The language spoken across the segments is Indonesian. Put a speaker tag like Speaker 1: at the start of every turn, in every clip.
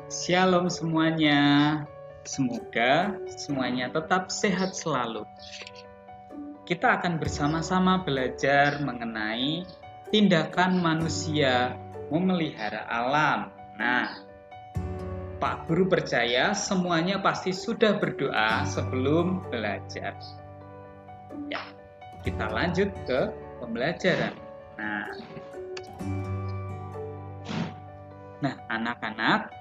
Speaker 1: Shalom semuanya. Semoga semuanya tetap sehat selalu. Kita akan bersama-sama belajar mengenai tindakan manusia memelihara alam. Nah, Pak Guru percaya semuanya pasti sudah berdoa sebelum belajar. Ya, kita lanjut ke pembelajaran. Nah, anak-anak,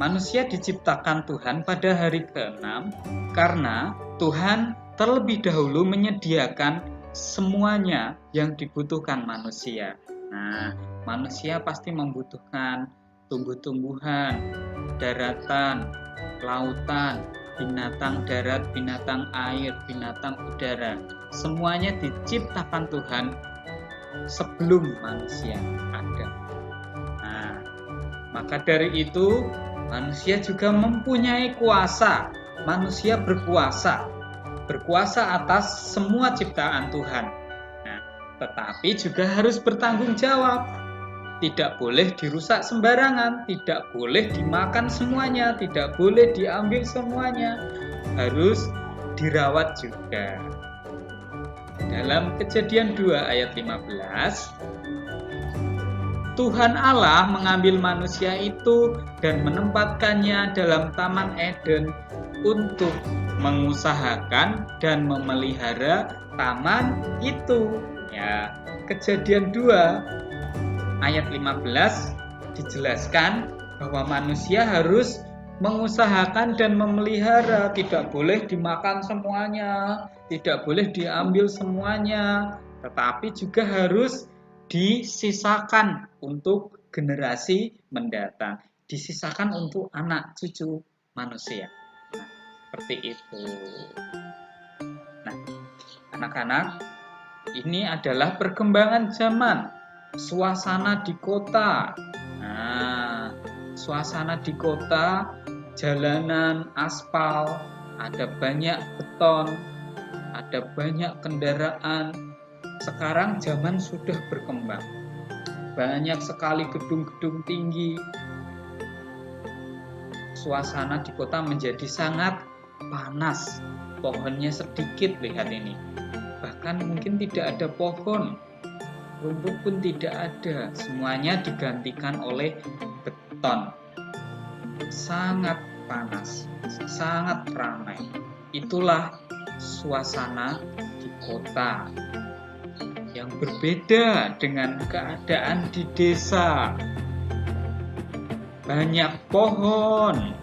Speaker 1: manusia diciptakan Tuhan pada hari ke-6 karena Tuhan terlebih dahulu menyediakan semuanya yang dibutuhkan manusia. Nah, manusia pasti membutuhkan tumbuh-tumbuhan, daratan, lautan, binatang darat, binatang air, binatang udara. Semuanya diciptakan Tuhan sebelum manusia ada. Nah, maka dari itu manusia juga mempunyai kuasa. Manusia berkuasa atas semua ciptaan Tuhan. Nah, tetapi juga harus bertanggung jawab. Tidak boleh dirusak sembarangan, tidak boleh dimakan semuanya, tidak boleh diambil semuanya. Harus dirawat juga. Dalam Kejadian 2 ayat 15, Tuhan Allah mengambil manusia itu dan menempatkannya dalam Taman Eden untuk mengusahakan dan memelihara taman itu. Ya, Kejadian 2 ayat 15 dijelaskan bahwa manusia harus mengusahakan dan memelihara, tidak boleh dimakan semuanya, tidak boleh diambil semuanya, tetapi juga harus disisakan untuk generasi mendatang, disisakan untuk anak cucu manusia. Nah, seperti itu. Nah, anak-anak, ini adalah perkembangan zaman, suasana di kota. Nah, suasana di kota, jalanan aspal, ada banyak beton, ada banyak kendaraan. Sekarang zaman sudah berkembang. Banyak sekali gedung-gedung tinggi. Suasana di kota menjadi sangat panas. Pohonnya sedikit, lihat ini. Bahkan mungkin tidak ada pohon. Rumput pun tidak ada. Semuanya digantikan oleh beton. Sangat panas, sangat ramai. Itulah suasana di kota. Yang berbeda dengan keadaan di desa. Banyak pohon.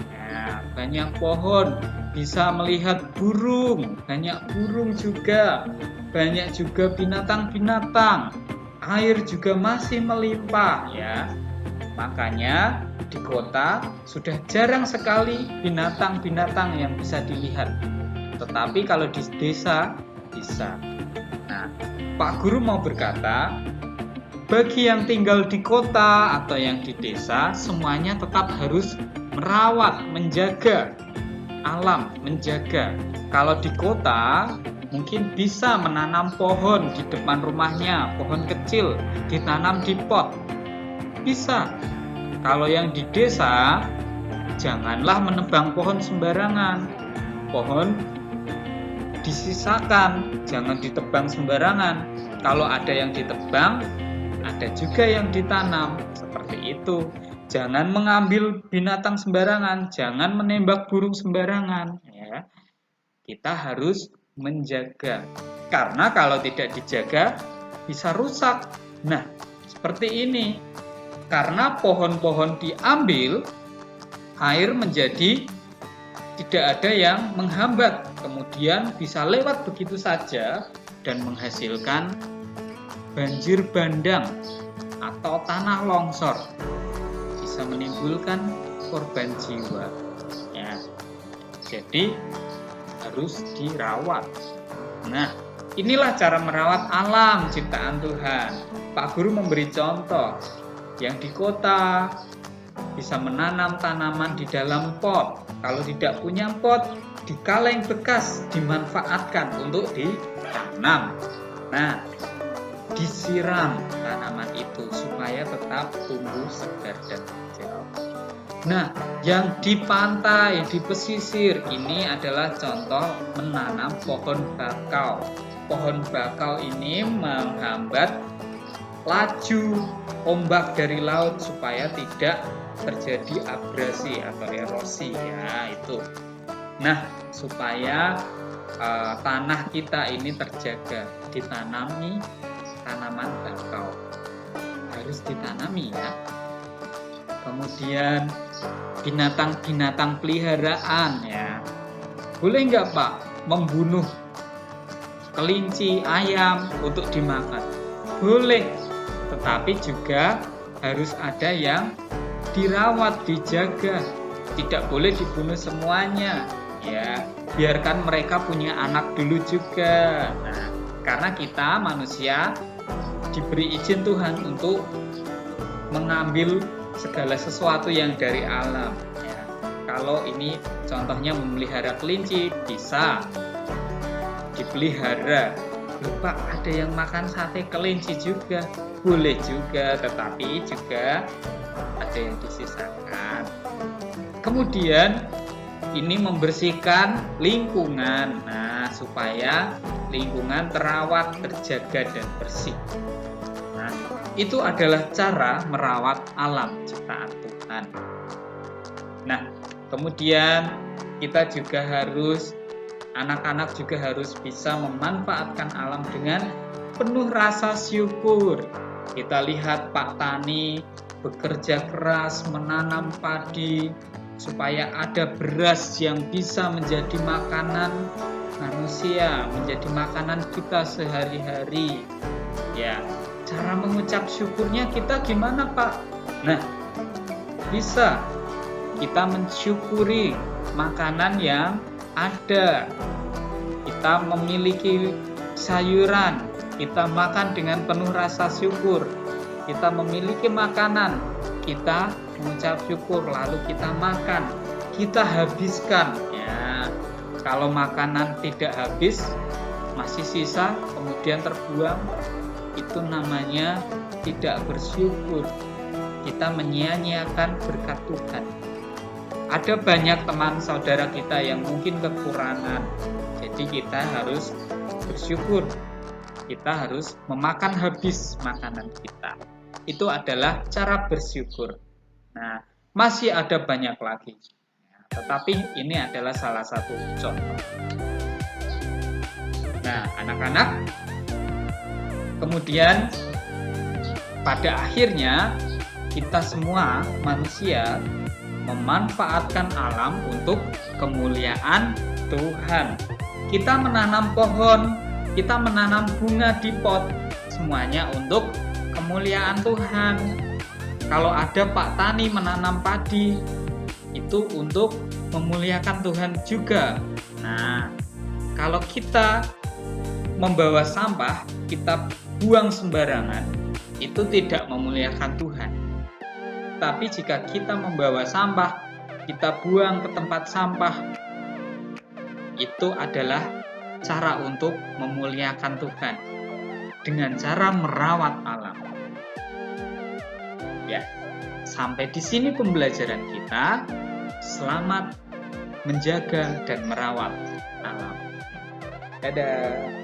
Speaker 1: Ya, banyak pohon, bisa melihat burung, banyak burung juga. Banyak juga binatang-binatang. Air juga masih melimpah ya. Makanya di kota sudah jarang sekali binatang-binatang yang bisa dilihat. Tetapi kalau di desa bisa. Nah, Pak Guru mau berkata, bagi yang tinggal di kota atau yang di desa, semuanya tetap harus merawat, menjaga alam, menjaga. Kalau di kota, mungkin bisa menanam pohon di depan rumahnya, pohon kecil, ditanam di pot. Bisa. Kalau yang di desa, janganlah menebang pohon sembarangan. Pohon disisakan, jangan ditebang sembarangan. Kalau ada yang ditebang, ada juga yang ditanam. Seperti itu. Jangan mengambil binatang sembarangan, jangan menembak burung sembarangan. Ya. Kita harus menjaga. Karena kalau tidak dijaga, bisa rusak. Nah, seperti ini. Karena pohon-pohon diambil, air menjadi tidak ada yang menghambat, kemudian bisa lewat begitu saja dan menghasilkan banjir bandang atau tanah longsor, bisa menimbulkan korban jiwa. Ya, jadi harus dirawat. Nah, inilah cara merawat alam ciptaan Tuhan. Pak Guru memberi contoh, yang di kota bisa menanam tanaman di dalam pot. Kalau tidak punya pot, di kaleng bekas dimanfaatkan untuk ditanam. Nah, disiram tanaman itu supaya tetap tumbuh segar dan hijau. Nah, yang di pantai, di pesisir, ini adalah contoh menanam pohon bakau. Pohon bakau ini menghambat laju ombak dari laut supaya tidak terjadi abrasi atau erosi, ya itu. Nah, supaya tanah kita ini terjaga, ditanami tanaman bakau. Harus ditanami ya. Kemudian binatang-binatang peliharaan ya. Boleh nggak Pak membunuh kelinci, ayam untuk dimakan? Boleh, tetapi juga harus ada yang dirawat, dijaga. Tidak boleh dibunuh semuanya. Ya, biarkan mereka punya anak dulu juga. Nah, karena kita manusia diberi izin Tuhan untuk mengambil segala sesuatu yang dari alam. Ya, kalau ini contohnya memelihara kelinci, bisa dipelihara. Lupa ada yang makan sate kelinci juga, boleh juga, tetapi juga ada yang disisakan. Kemudian ini membersihkan lingkungan, nah supaya lingkungan terawat, terjaga dan bersih. Nah, itu adalah cara merawat alam ciptaan Tuhan. Nah, kemudian kita juga harus, anak-anak juga harus bisa memanfaatkan alam dengan penuh rasa syukur. Kita lihat Pak Tani bekerja keras menanam padi supaya ada beras yang bisa menjadi makanan manusia, menjadi makanan kita sehari-hari. Ya, cara mengucap syukurnya kita gimana Pak? Nah, bisa kita mensyukuri makanan yang ada. Kita memiliki sayuran, kita makan dengan penuh rasa syukur. Kita memiliki makanan, kita mengucap syukur, lalu kita makan, kita habiskan. Ya, kalau makanan tidak habis, masih sisa, kemudian terbuang, itu namanya tidak bersyukur. Kita menyia-nyiakan berkat Tuhan. Ada banyak teman saudara kita yang mungkin kekurangan, jadi kita harus bersyukur. Kita harus memakan habis makanan kita. Itu adalah cara bersyukur. Nah, masih ada banyak lagi. Tetapi ini adalah salah satu contoh. Nah, anak-anak, kemudian pada akhirnya kita semua manusia memanfaatkan alam untuk kemuliaan Tuhan. Kita menanam pohon, kita menanam bunga di pot, semuanya untuk kemuliaan Tuhan. Kalau ada Pak Tani menanam padi, itu untuk memuliakan Tuhan juga. Nah, kalau kita membawa sampah, kita buang sembarangan, itu tidak memuliakan Tuhan. Tapi jika kita membawa sampah, kita buang ke tempat sampah, itu adalah cara untuk memuliakan Tuhan dengan cara merawat alam. Ya, sampai di sini pembelajaran kita. Selamat menjaga dan merawat alam. Dadah.